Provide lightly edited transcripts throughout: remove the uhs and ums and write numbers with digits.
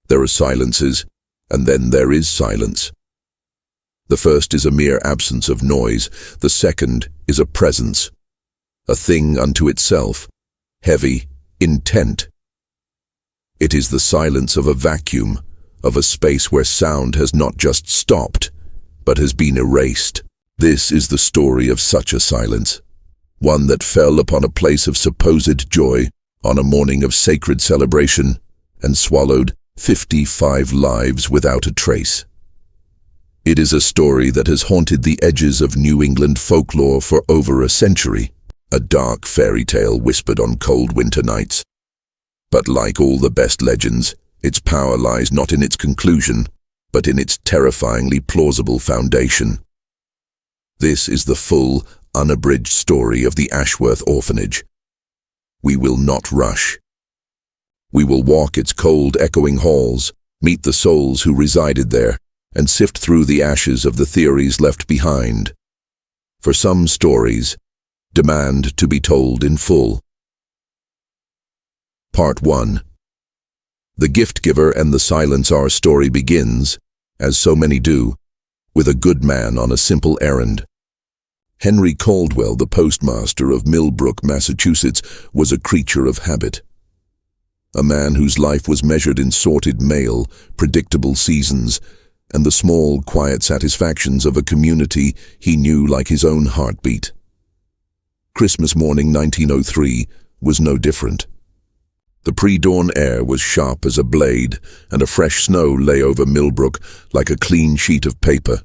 There are silences, and then there is silence. The first is a mere absence of noise. The second is a presence, a thing unto itself, heavy, intent. It is the silence of a vacuum, of a space where sound has not just stopped, but has been erased. This is the story of such a silence, one that fell upon a place of supposed joy, on a morning of sacred celebration, and swallowed 55 lives without a trace. It is a story that has haunted the edges of New England folklore for over a century, a dark fairy tale whispered on cold winter nights. But like all the best legends, its power lies not in its conclusion, but in its terrifyingly plausible foundation. This is the full, unabridged story of the Ashworth Orphanage. We will not rush. We will walk its cold, echoing halls, meet the souls who resided there, and sift through the ashes of the theories left behind. For some stories demand to be told in full. Part 1. The Gift Giver and the Silence. Our story begins, as so many do, with a good man on a simple errand. Henry Caldwell, the postmaster of Millbrook, Massachusetts, was a creature of habit. A man whose life was measured in sorted mail, predictable seasons, and the small, quiet satisfactions of a community he knew like his own heartbeat. Christmas morning 1903 was no different. The pre-dawn air was sharp as a blade, and a fresh snow lay over Millbrook like a clean sheet of paper.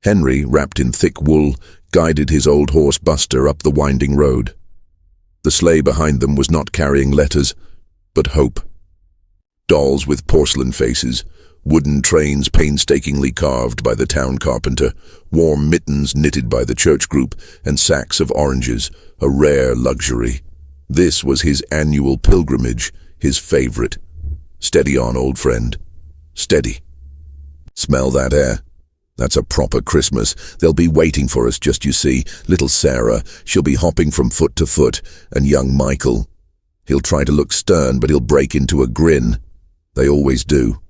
Henry, wrapped in thick wool, guided his old horse Buster up the winding road. The sleigh behind them was not carrying letters, but hope. Dolls with porcelain faces, wooden trains painstakingly carved by the town carpenter, warm mittens knitted by the church group, and sacks of oranges, a rare luxury. This was his annual pilgrimage, his favorite. Steady on, old friend. Steady. Smell that air? That's a proper Christmas. They'll be waiting for us, just you see. Little Sarah, she'll be hopping from foot to foot, and young Michael. He'll try to look stern, but he'll break into a grin. They always do.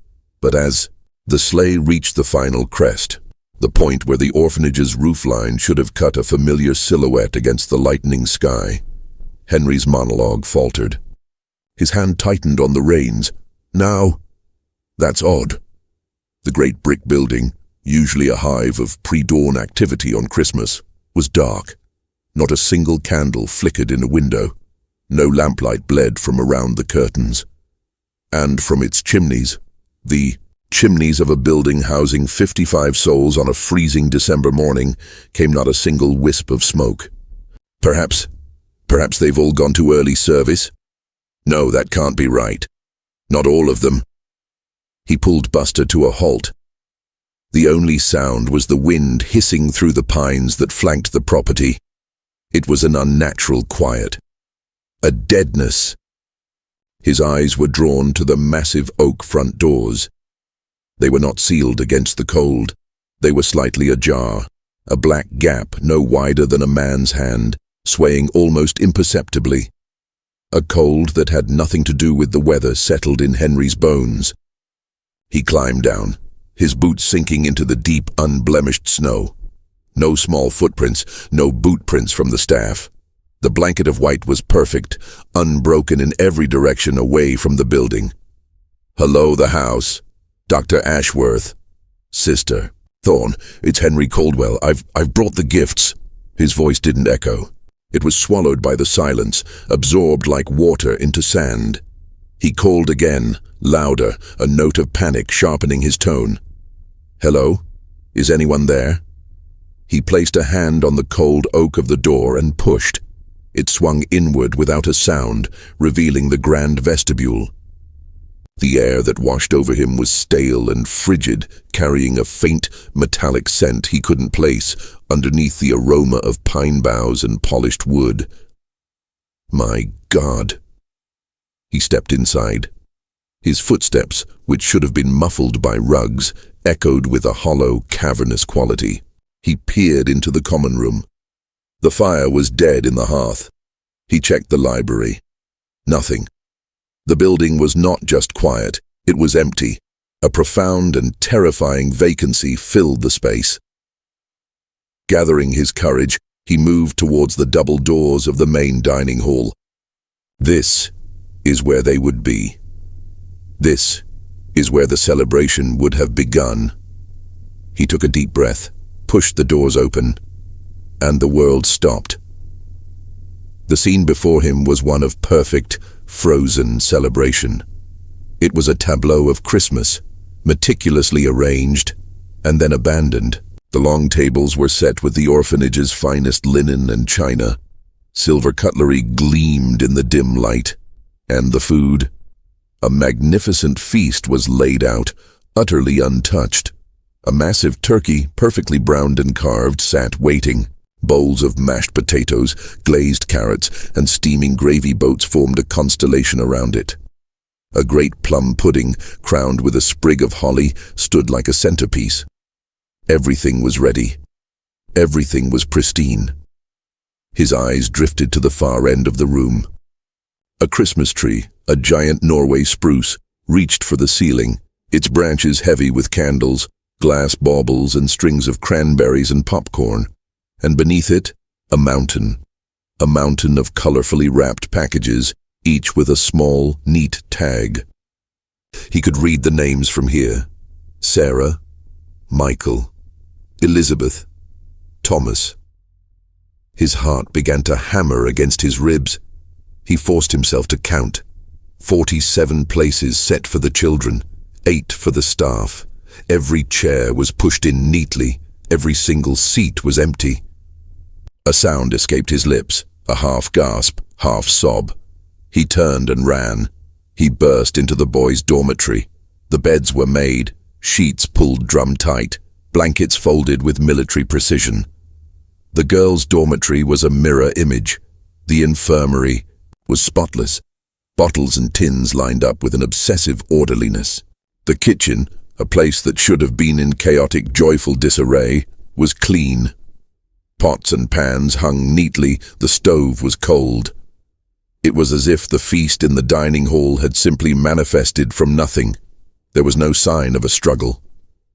But as the sleigh reached the final crest, the point where the orphanage's roofline should have cut a familiar silhouette against the lightening sky, Henry's monologue faltered. His hand tightened on the reins. Now, that's odd. The great brick building, usually a hive of pre-dawn activity on Christmas, was dark. Not a single candle flickered in a window. No lamplight bled from around the curtains. And from its chimneys, the chimneys of a building housing 55 souls on a freezing December morning, came not a single wisp of smoke. Perhaps they've all gone to early service? No, that can't be right. Not all of them. He pulled Buster to a halt. The only sound was the wind hissing through the pines that flanked the property. It was an unnatural quiet. A deadness. His eyes were drawn to the massive oak front doors. They were not sealed against the cold. They were slightly ajar, a black gap no wider than a man's hand, swaying almost imperceptibly. A cold that had nothing to do with the weather settled in Henry's bones. He climbed down, his boots sinking into the deep, unblemished snow. No small footprints, no boot prints from the staff. The blanket of white was perfect, unbroken in every direction away from the building. Hello, the house. Dr. Ashworth. Sister. Thorne, it's Henry Caldwell. I've brought the gifts. His voice didn't echo. It was swallowed by the silence, absorbed like water into sand. He called again, louder, a note of panic sharpening his tone. Hello? Is anyone there? He placed a hand on the cold oak of the door and pushed. It swung inward without a sound, revealing the grand vestibule. The air that washed over him was stale and frigid, carrying a faint, metallic scent he couldn't place underneath the aroma of pine boughs and polished wood. My God! He stepped inside. His footsteps, which should have been muffled by rugs, echoed with a hollow, cavernous quality. He peered into the common room. The fire was dead in the hearth. He checked the library. Nothing. The building was not just quiet, It was empty. A profound and terrifying vacancy filled the space. Gathering his courage, he moved towards the double doors of the main dining hall. This is where they would be. This is where the celebration would have begun. He took a deep breath, pushed the doors open, and the world stopped. The scene before him was one of perfect, frozen celebration. It was a tableau of Christmas, meticulously arranged and then abandoned. The long tables were set with the orphanage's finest linen and china. Silver cutlery gleamed in the dim light. And the food? A magnificent feast was laid out, utterly untouched. A massive turkey, perfectly browned and carved, sat waiting. Bowls of mashed potatoes, glazed carrots, and steaming gravy boats formed a constellation around it. A great plum pudding, crowned with a sprig of holly, stood like a centerpiece. Everything was ready. Everything was pristine. His eyes drifted to the far end of the room. A Christmas tree, a giant Norway spruce, reached for the ceiling, its branches heavy with candles, glass baubles, and strings of cranberries and popcorn. And beneath it, a mountain of colorfully wrapped packages, each with a small, neat tag. He could read the names from here: Sarah, Michael, Elizabeth, Thomas. His heart began to hammer against his ribs. He forced himself to count. 47 places set for the children, 8 for the staff. Every chair was pushed in neatly. Every single seat was empty. A sound escaped his lips, a half gasp, half sob. He turned and ran. He burst into the boys' dormitory. The beds were made, sheets pulled drum-tight, blankets folded with military precision. The girls' dormitory was a mirror image. The infirmary was spotless. Bottles and tins lined up with an obsessive orderliness. The kitchen, a place that should have been in chaotic, joyful disarray, was clean. Pots and pans hung neatly. The stove was cold. It was as if the feast in the dining hall had simply manifested from nothing. There was no sign of a struggle.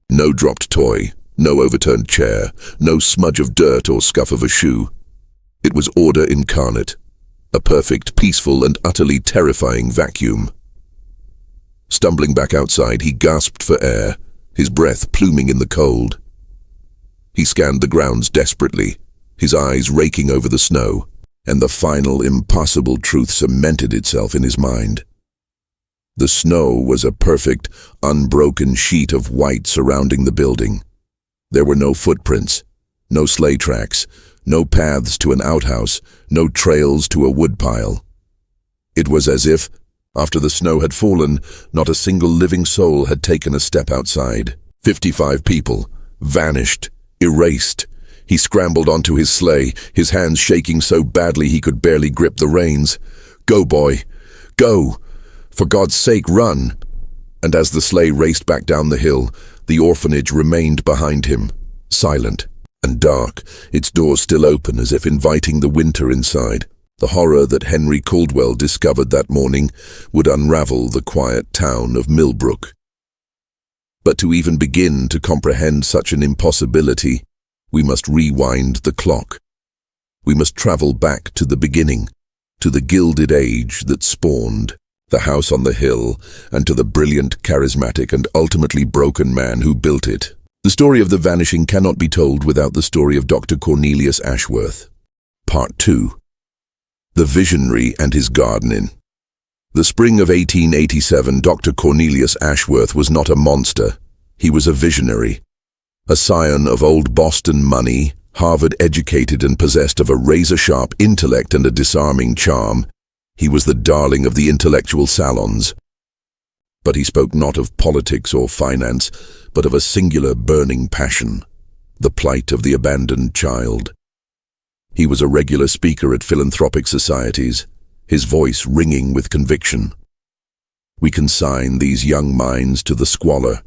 No dropped toy, no overturned chair, no smudge of dirt or scuff of a shoe. It was order incarnate, a perfect, peaceful, and utterly terrifying vacuum. Stumbling back outside, he gasped for air, his breath pluming in the cold. He scanned the grounds desperately, his eyes raking over the snow, and the final impossible truth cemented itself in his mind. The snow was a perfect, unbroken sheet of white surrounding the building. There were no footprints, no sleigh tracks, no paths to an outhouse, no trails to a woodpile. It was as if, after the snow had fallen, not a single living soul had taken a step outside. 55 people, vanished, erased. He scrambled onto his sleigh, his hands shaking so badly he could barely grip the reins. "Go, boy, go! For God's sake, run!" And as the sleigh raced back down the hill, the orphanage remained behind him, silent and dark, its doors still open as if inviting the winter inside. The horror that Henry Caldwell discovered that morning would unravel the quiet town of Millbrook. But to even begin to comprehend such an impossibility, we must rewind the clock. We must travel back to the beginning, to the Gilded Age that spawned the house on the hill, and to the brilliant, charismatic, and ultimately broken man who built it. The story of the Vanishing cannot be told without the story of Dr. Cornelius Ashworth. Part 2. The Visionary and His Gardening. The spring of 1887, Dr. Cornelius Ashworth was not a monster. He was a visionary. A scion of old Boston money, Harvard-educated and possessed of a razor-sharp intellect and a disarming charm, he was the darling of the intellectual salons. But he spoke not of politics or finance, but of a singular burning passion, the plight of the abandoned child. He was a regular speaker at philanthropic societies, his voice ringing with conviction. We consign these young minds to the squalor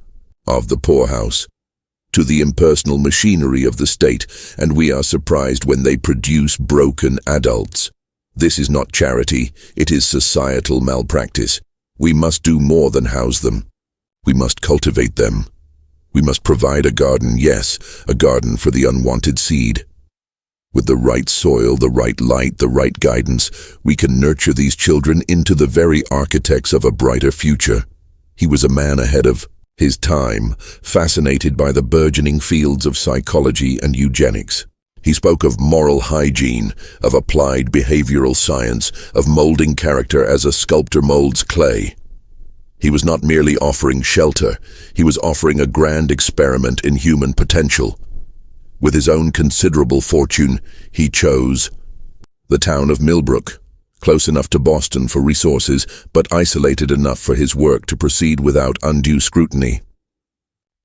of the poorhouse, to the impersonal machinery of the state, and we are surprised when they produce broken adults. This is not charity, it is societal malpractice. We must do more than house them. We must cultivate them. We must provide a garden, yes, a garden for the unwanted seed. With the right soil, the right light, the right guidance, we can nurture these children into the very architects of a brighter future. He was a man ahead of his time, fascinated by the burgeoning fields of psychology and eugenics. He spoke of moral hygiene, of applied behavioral science, of molding character as a sculptor molds clay. He was not merely offering shelter, he was offering a grand experiment in human potential. With his own considerable fortune, he chose the town of Millbrook, close enough to Boston for resources, but isolated enough for his work to proceed without undue scrutiny.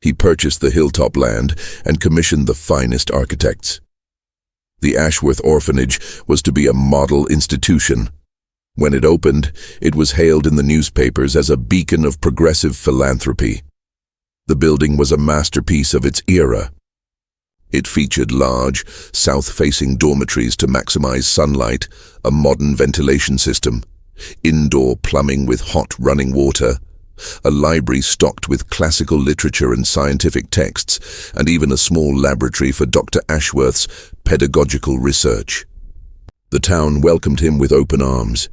He purchased the hilltop land and commissioned the finest architects. The Ash-worth Orphanage was to be a model institution. When it opened, it was hailed in the newspapers as a beacon of progressive philanthropy. The building was a masterpiece of its era. It featured large, south-facing dormitories to maximize sunlight, a modern ventilation system, indoor plumbing with hot running water, a library stocked with classical literature and scientific texts, and even a small laboratory for Dr. Ashworth's pedagogical research. The town welcomed him with open arms.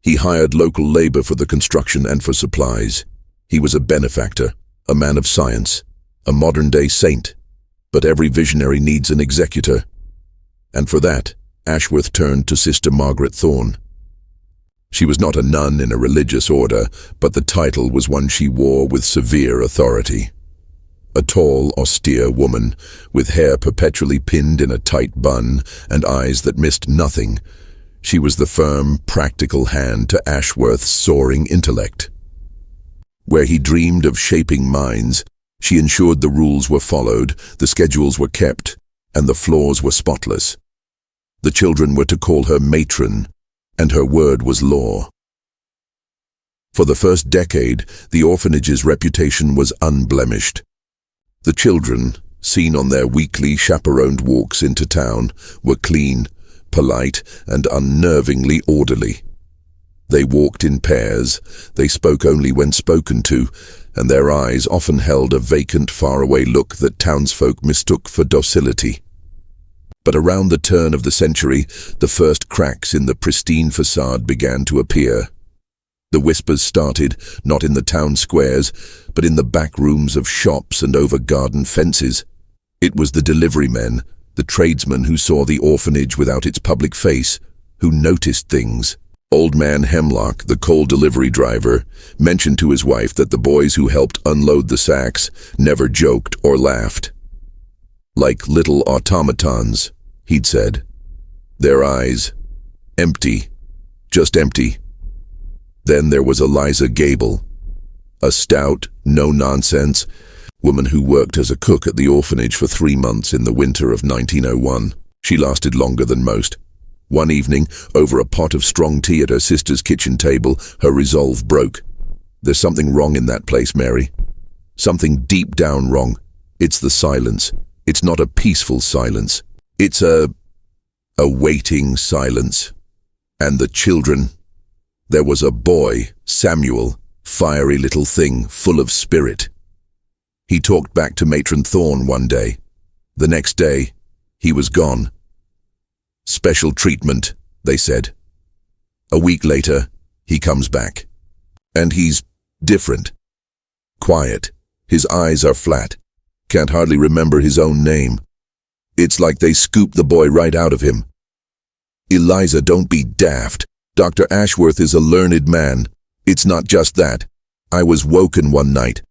He hired local labor for the construction and for supplies. He was a benefactor, a man of science, a modern-day saint. But every visionary needs an executor. And for that, Ashworth turned to Sister Margaret Thorne. She was not a nun in a religious order, but the title was one she wore with severe authority. A tall, austere woman, with hair perpetually pinned in a tight bun and eyes that missed nothing, she was the firm, practical hand to Ashworth's soaring intellect. Where he dreamed of shaping minds, she ensured the rules were followed, the schedules were kept, and the floors were spotless. The children were to call her matron, and her word was law. For the first decade, the orphanage's reputation was unblemished. The children, seen on their weekly chaperoned walks into town, were clean, polite, and unnervingly orderly. They walked in pairs, they spoke only when spoken to, and their eyes often held a vacant, faraway look that townsfolk mistook for docility. But around the turn of the century, the first cracks in the pristine facade began to appear. The whispers started, not in the town squares, but in the back rooms of shops and over garden fences. It was the delivery men, the tradesmen who saw the orphanage without its public face, who noticed things. Old man Hemlock, the coal delivery driver, mentioned to his wife that the boys who helped unload the sacks never joked or laughed. Like little automatons, he'd said. Their eyes, empty, just empty. Then there was Eliza Gable, a stout, no-nonsense woman who worked as a cook at the orphanage for 3 months in the winter of 1901. She lasted longer than most. One evening, over a pot of strong tea at her sister's kitchen table, her resolve broke. There's something wrong in that place, Mary. Something deep down wrong. It's the silence. It's not a peaceful silence. It's a waiting silence. And the children. There was a boy, Samuel, fiery little thing, full of spirit. He talked back to Matron Thorne one day. The next day, he was gone. Special treatment, they said. A week later, he comes back. And he's different. Quiet. His eyes are flat. Can't hardly remember his own name. It's like they scooped the boy right out of him. Eliza, don't be daft. Dr. Ashworth is a learned man. It's not just that. I was woken one night.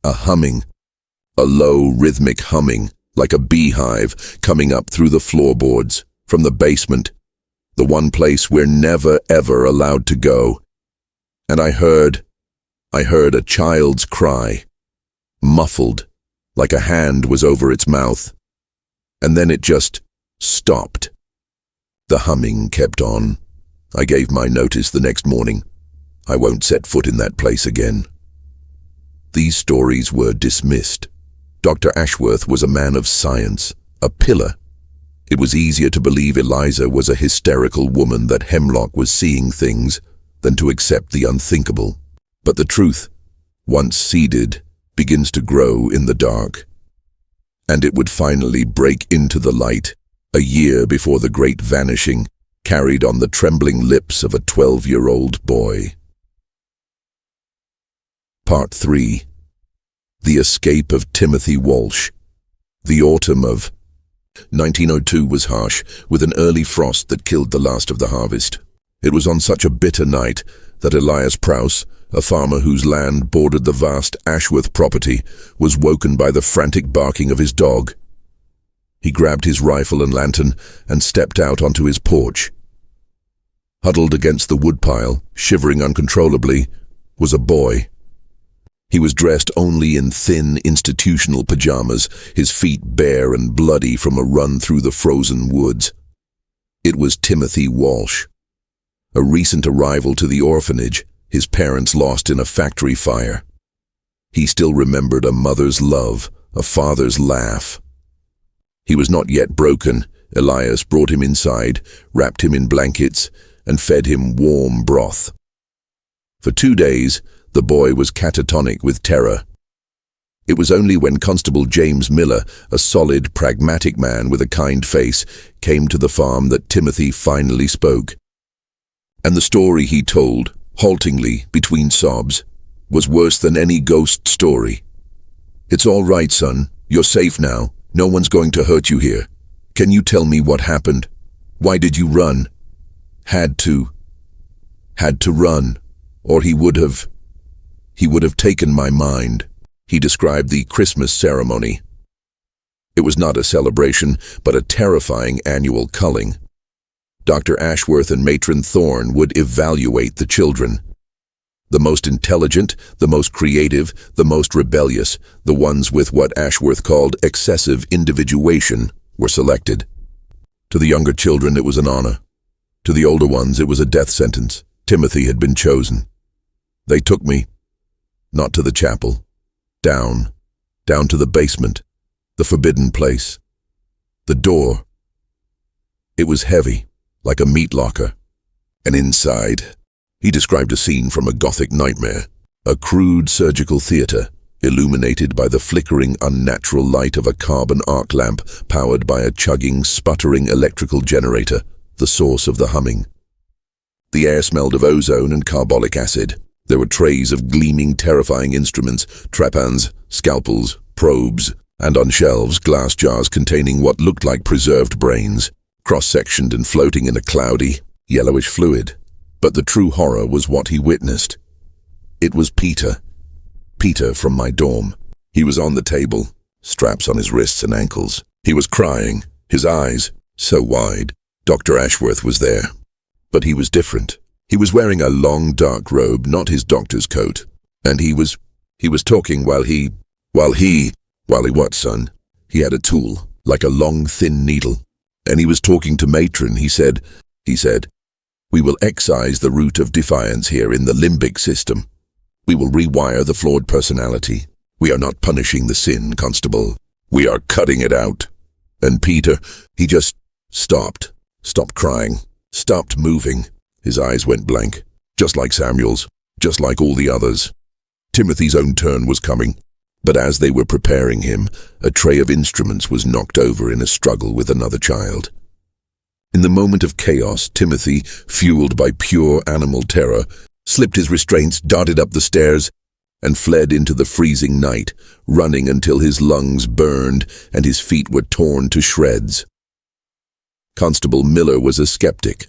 A humming. A low, rhythmic humming, like a beehive, coming up through the floorboards, from the basement, the one place we're never, ever allowed to go. And I heard a child's cry, muffled, like a hand was over its mouth. And then it just stopped. The humming kept on. I gave my notice the next morning. I won't set foot in that place again. These stories were dismissed. Dr. Ashworth was a man of science, a pillar. It was easier to believe Eliza was a hysterical woman, that Hemlock was seeing things, than to accept the unthinkable. But the truth, once seeded, begins to grow in the dark. And it would finally break into the light, a year before the great vanishing, carried on the trembling lips of a 12-year-old boy. Part 3. The Escape of Timothy Walsh. The autumn of 1902 was harsh, with an early frost that killed the last of the harvest. It was on such a bitter night that Elias Prouse, a farmer whose land bordered the vast Ashworth property, was woken by the frantic barking of his dog. He grabbed his rifle and lantern and stepped out onto his porch. Huddled against the woodpile, shivering uncontrollably, was a boy. He was dressed only in thin institutional pajamas, his feet bare and bloody from a run through the frozen woods. It was Timothy Walsh, a recent arrival to the orphanage, his parents lost in a factory fire. He still remembered a mother's love, a father's laugh. He was not yet broken. Elias brought him inside, wrapped him in blankets, and fed him warm broth. For 2 days, the boy was catatonic with terror. It was only when Constable James Miller, a solid, pragmatic man with a kind face, came to the farm that Timothy finally spoke. And the story he told, haltingly, between sobs, was worse than any ghost story. "It's all right, son. You're safe now. No one's going to hurt you here. Can you tell me what happened? Why did you run?" Had to run, or he would have taken my mind. He described the Christmas ceremony. It was not a celebration, but a terrifying annual culling. Dr. Ashworth and Matron Thorne would evaluate the children. The most intelligent, the most creative, the most rebellious, the ones with what Ashworth called excessive individuation, were selected. To the younger children it was an honor. To the older ones it was a death sentence. Timothy had been chosen. They took me, not to the chapel, down to the basement, the forbidden place. The door. It was heavy, like a meat locker. And inside, he described a scene from a Gothic nightmare, a crude surgical theater, illuminated by the flickering, unnatural light of a carbon arc lamp powered by a chugging, sputtering electrical generator, the source of the humming. The air smelled of ozone and carbolic acid. There were trays of gleaming, terrifying instruments, trepans, scalpels, probes, and on shelves, glass jars containing what looked like preserved brains, cross-sectioned and floating in a cloudy, yellowish fluid. But the true horror was what he witnessed. It was Peter from my dorm. He was on the table, straps on his wrists and ankles. He was crying, his eyes so wide. Dr. Ashworth was there. But he was different. He was wearing a long dark robe, not his doctor's coat. And he was talking while what, son? He had a tool, like a long, thin needle. And he was talking to Matron. He said, "We will excise the root of defiance here in the limbic system. We will rewire the flawed personality. We are not punishing the sin, Constable. We are cutting it out." And Peter, he just stopped crying, stopped moving. His eyes went blank, just like Samuel's, just like all the others. Timothy's own turn was coming. But as they were preparing him, a tray of instruments was knocked over in a struggle with another child. In the moment of chaos, Timothy, fueled by pure animal terror, slipped his restraints, darted up the stairs, and fled into the freezing night, running until his lungs burned and his feet were torn to shreds. Constable Miller was a skeptic.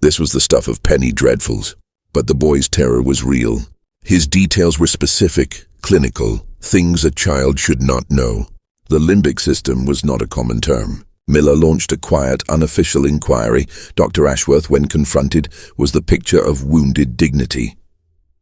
This was the stuff of penny dreadfuls, but the boy's terror was real. His details were specific, clinical, things a child should not know. The limbic system was not a common term. Miller launched a quiet, unofficial inquiry. Dr. Ashworth, when confronted, was the picture of wounded dignity.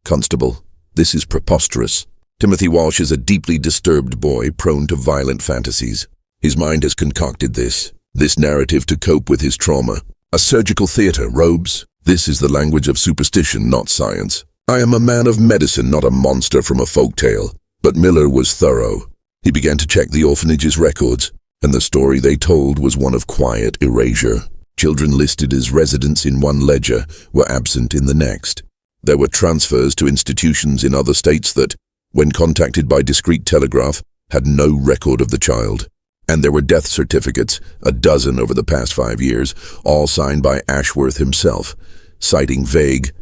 "Constable, this is preposterous. Timothy Walsh is a deeply disturbed boy prone to violent fantasies. His mind has concocted this narrative to cope with his trauma. A surgical theater, robes. This is the language of superstition, not science. I am a man of medicine, not a monster from a folktale." But Miller was thorough. He began to check the orphanage's records, and the story they told was one of quiet erasure. Children listed as residents in one ledger were absent in the next. There were transfers to institutions in other states that, when contacted by discreet telegraph, had no record of the child. And there were death certificates, a dozen over the past 5 years, all signed by Ashworth himself, citing vague,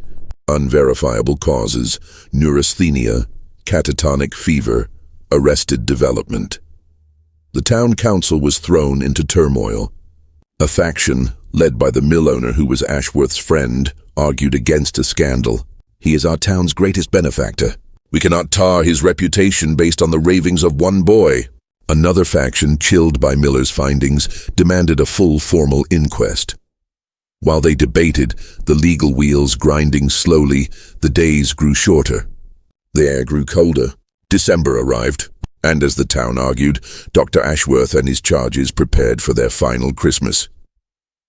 unverifiable causes: neurasthenia, catatonic fever, arrested development. The town council was thrown into turmoil. A faction, led by the mill owner who was Ashworth's friend, argued against a scandal. "He is our town's greatest benefactor. We cannot tar his reputation based on the ravings of one boy." Another faction, chilled by Miller's findings, demanded a full formal inquest. While they debated, the legal wheels grinding slowly, the days grew shorter. The air grew colder. December arrived, and as the town argued, Dr. Ashworth and his charges prepared for their final Christmas.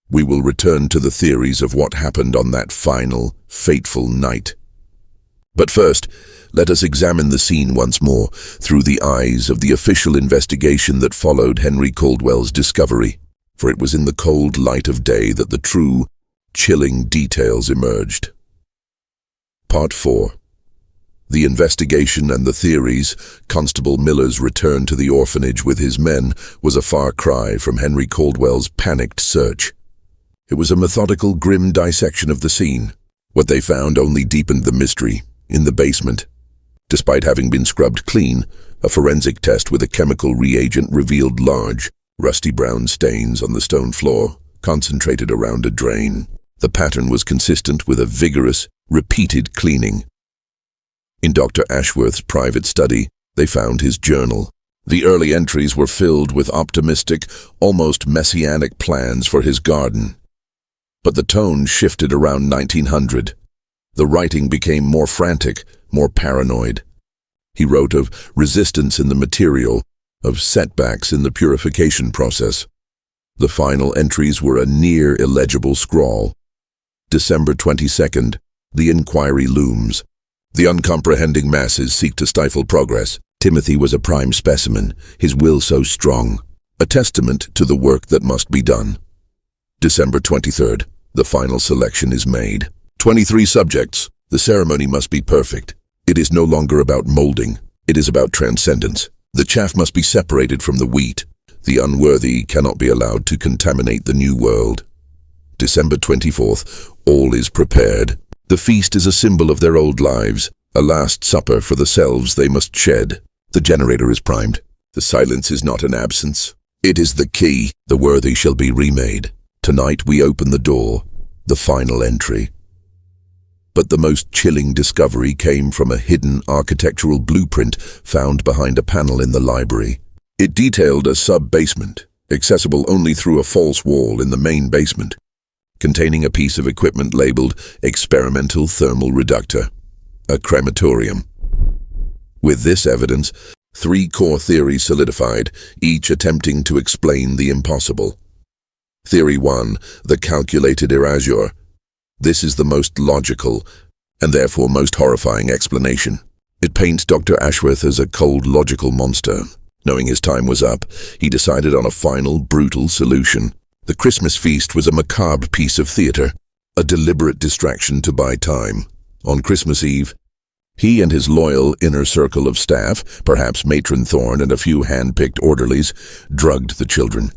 We will return to the theories of what happened on that final, fateful night. But first, let us examine the scene once more through the eyes of the official investigation that followed Henry Caldwell's discovery, for it was in the cold light of day that the true, chilling details emerged. Part 4. The investigation and the theories. Constable Miller's return to the orphanage with his men was a far cry from Henry Caldwell's panicked search. It was a methodical, grim dissection of the scene. What they found only deepened the mystery. In the basement, despite having been scrubbed clean, a forensic test with a chemical reagent revealed large, rusty brown stains on the stone floor, concentrated around a drain. The pattern was consistent with a vigorous, repeated cleaning. In Dr. Ashworth's private study, they found his journal. The early entries were filled with optimistic, almost messianic plans for his garden. But the tone shifted around 1900. The writing became more frantic, more paranoid. He wrote of resistance in the material, of setbacks in the purification process. The final entries were a near illegible scrawl. December 22nd, the inquiry looms. The uncomprehending masses seek to stifle progress. Timothy was a prime specimen, his will so strong, a testament to the work that must be done. December 23rd, the final selection is made. 23 subjects. The ceremony must be perfect. It is no longer about molding. It is about transcendence. The chaff must be separated from the wheat. The unworthy cannot be allowed to contaminate the new world. December 24th, all is prepared. The feast is a symbol of their old lives, a last supper for the selves they must shed. The generator is primed. The silence is not an absence. It is the key. The worthy shall be remade. Tonight we open the door, the final entry. But the most chilling discovery came from a hidden architectural blueprint found behind a panel in the library. It detailed a sub-basement, accessible only through a false wall in the main basement, containing a piece of equipment labeled experimental thermal reductor, a crematorium. With this evidence, 3 core theories solidified, each attempting to explain the impossible. Theory 1, the calculated erasure. This is the most logical, and therefore most horrifying explanation. It paints Dr. Ashworth as a cold, logical monster. Knowing his time was up, he decided on a final, brutal solution. The Christmas feast was a macabre piece of theater, a deliberate distraction to buy time. On Christmas Eve, he and his loyal inner circle of staff, perhaps Matron Thorne and a few hand-picked orderlies, drugged the children.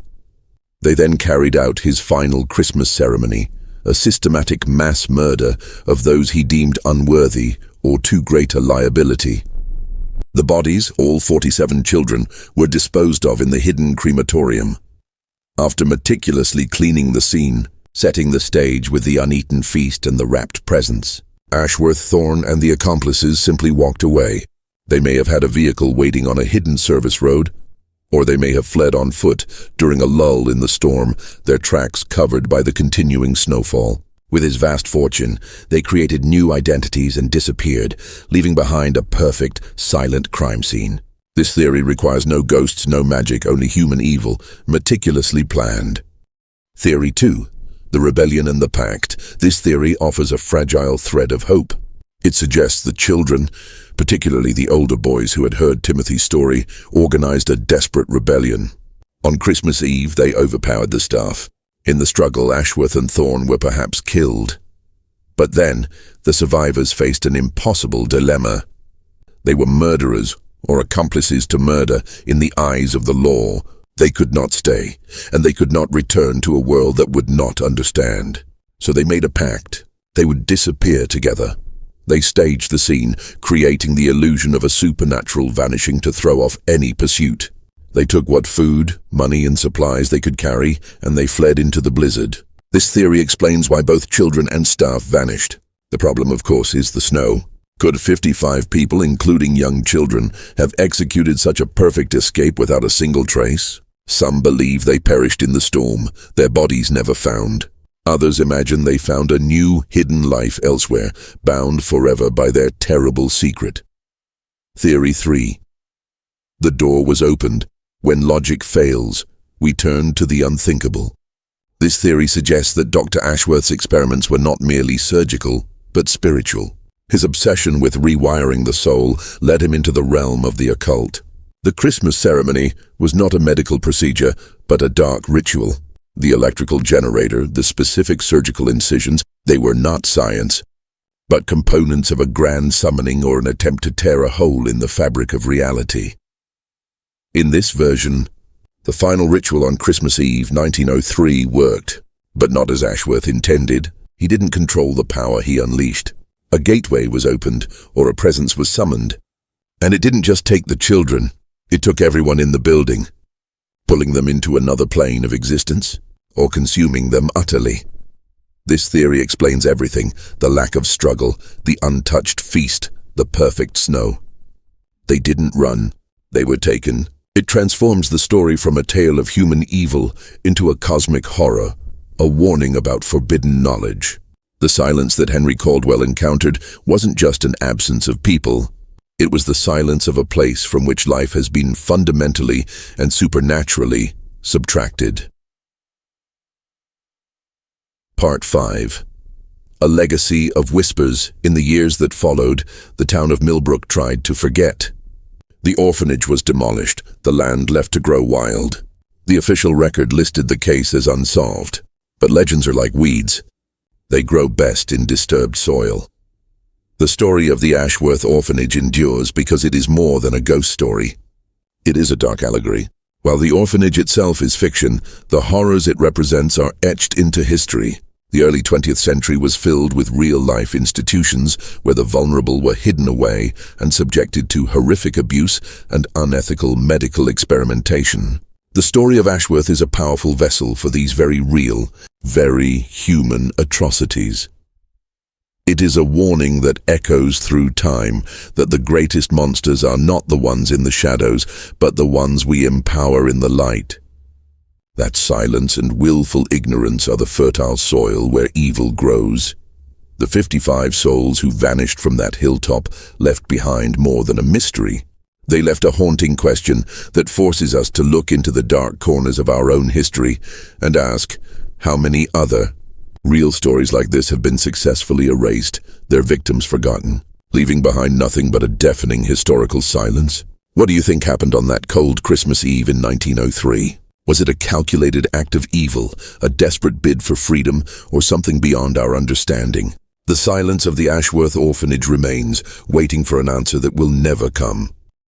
They then carried out his final Christmas ceremony, a systematic mass murder of those he deemed unworthy or too great a liability. The bodies, all 47 children, were disposed of in the hidden crematorium. After meticulously cleaning the scene, setting the stage with the uneaten feast and the wrapped presents, Ashworth, Thorne, and the accomplices simply walked away. They may have had a vehicle waiting on a hidden service road, or they may have fled on foot during a lull in the storm, their tracks covered by the continuing snowfall. With his vast fortune, they created new identities and disappeared, leaving behind a perfect, silent crime scene. This theory requires no ghosts, no magic, only human evil, meticulously planned. Theory 2, the rebellion and the pact. This theory offers a fragile thread of hope. It suggests that children, particularly the older boys who had heard Timothy's story, organized a desperate rebellion. On Christmas Eve, they overpowered the staff. In the struggle, Ashworth and Thorne were perhaps killed. But then, the survivors faced an impossible dilemma. They were murderers, or accomplices to murder, in the eyes of the law. They could not stay, and they could not return to a world that would not understand. So they made a pact. They would disappear together. They staged the scene, creating the illusion of a supernatural vanishing to throw off any pursuit. They took what food, money, and supplies they could carry, and they fled into the blizzard. This theory explains why both children and staff vanished. The problem, of course, is the snow. Could 55 people, including young children, have executed such a perfect escape without a single trace? Some believe they perished in the storm, their bodies never found. Others imagine they found a new, hidden life elsewhere, bound forever by their terrible secret. Theory 3. The door was opened. When logic fails, we turn to the unthinkable. This theory suggests that Dr. Ashworth's experiments were not merely surgical, but spiritual. His obsession with rewiring the soul led him into the realm of the occult. The Christmas ceremony was not a medical procedure, but a dark ritual. The electrical generator, the specific surgical incisions, they were not science, but components of a grand summoning or an attempt to tear a hole in the fabric of reality. In this version, the final ritual on Christmas Eve 1903 worked, but not as Ashworth intended. He didn't control the power he unleashed. A gateway was opened, or a presence was summoned. And it didn't just take the children, it took everyone in the building, pulling them into another plane of existence, or consuming them utterly. This theory explains everything: the lack of struggle, the untouched feast, the perfect snow. They didn't run, they were taken. It transforms the story from a tale of human evil into a cosmic horror, a warning about forbidden knowledge. The silence that Henry Caldwell encountered wasn't just an absence of people. It was the silence of a place from which life has been fundamentally and supernaturally subtracted. Part 5. A legacy of whispers. In the years that followed, the town of Millbrook tried to forget. The orphanage was demolished, the land left to grow wild. The official record listed the case as unsolved, but legends are like weeds. They grow best in disturbed soil. The story of the Ash-worth Orphanage endures because it is more than a ghost story. It is a dark allegory. While the orphanage itself is fiction, the horrors it represents are etched into history. The early 20th century was filled with real-life institutions where the vulnerable were hidden away and subjected to horrific abuse and unethical medical experimentation. The story of Ashworth is a powerful vessel for these very real, very human atrocities. It is a warning that echoes through time, that the greatest monsters are not the ones in the shadows, but the ones we empower in the light. That silence and willful ignorance are the fertile soil where evil grows. The 55 souls who vanished from that hilltop left behind more than a mystery. They left a haunting question that forces us to look into the dark corners of our own history and ask, how many other real stories like this have been successfully erased, their victims forgotten, leaving behind nothing but a deafening historical silence? What do you think happened on that cold Christmas Eve in 1903? Was it a calculated act of evil, a desperate bid for freedom, or something beyond our understanding? The silence of the Ash-worth Orphanage remains, waiting for an answer that will never come.